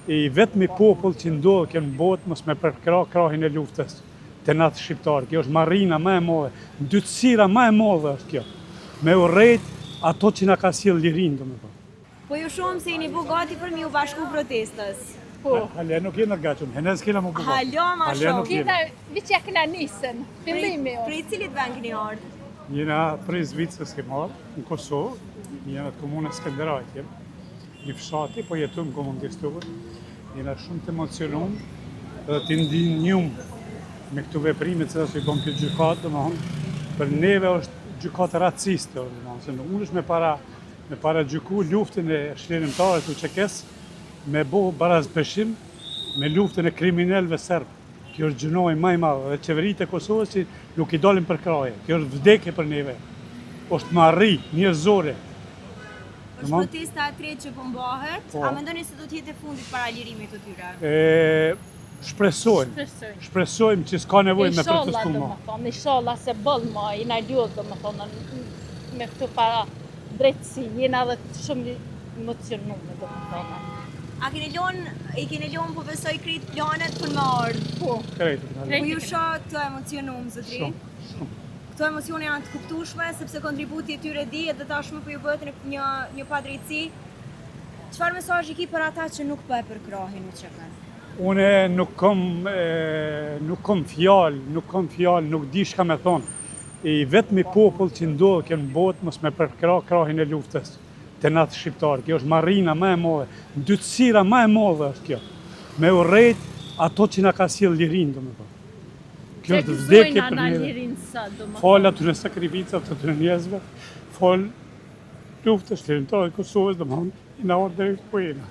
I vetmi popull që ndodhë kjo në botë mos me përkra krahin e luftës të natë shqiptarë. Kjo është marrina më e madhe, ndytësira më e madhe është kjo. Me urrejt ato që na ka sjellë lirinë, domethënë. Po ju shumë se jeni bu gati për mi u bashku protestës. Po. Hale nuk jena gatshëm, hene s'kena më bukur. Halo ma shumë. Kina viçja kena nisën. Fillimi jo. Prej cilit vend keni ardhur? Jena prej Zvicrës ke marrë, në Kosovë, jena të komunës Skënderajt jem. Një fshati, po jetojmë komunë Tistugër. Jena shumë të emocionum dhe të ndinjum me këtu veprimet që i bën këtë gjykatë, domethënë, për neve është gjykatë raciste, domethënë, se nuk mundesh me para gjyku luftën e shlerimtarëve të UÇK-s me bo barazpeshim me luftën e kriminalëve serb. Kjo është gjënoj më i madh dhe qeveritë e Kosovës që nuk i dalin për kraje. Kjo është vdekje për neve. Është marrri njerëzore. Është protesta e tretë që po mbahet. Po. A mendoni se do të jetë e fundit para lirimit të tyre? Shpresojmë që s'ka nevojë me protestu më. Inshallah se bëll më, jena ljudhë domethënë me këtu para drejtësi, jena edhe shumë emocionume domethënë. A i keni lënë po besoj krejt planet për me ardhë? Po. Po ju shoh të emocionum zotri? Shumë. Këto emocione janë të kuptueshme sepse kontributi i tyre dihet dhe tashmë po ju bëhet një padrejtësi. Çfarë mesazhi ki për ata që nuk po e përkrahin UÇK-n? Une nuk kam fjalë, nuk di çka me thonë. I vetmi popull që ndodhë kjo në botë mos me përkra krahin e luftës të natë shqiptarë. Kjo është marrina më e madhe, ndytësira më e madhe është kjo. Me urrejt ato që na ka sjellë lirinë, domethënë. Kjo është vdekje për neve. Fal aty në sakrificat të atyre njerëzve, fal luftës shlerimtare të Kosovës, domethënë, i na ardhë deri ku jena.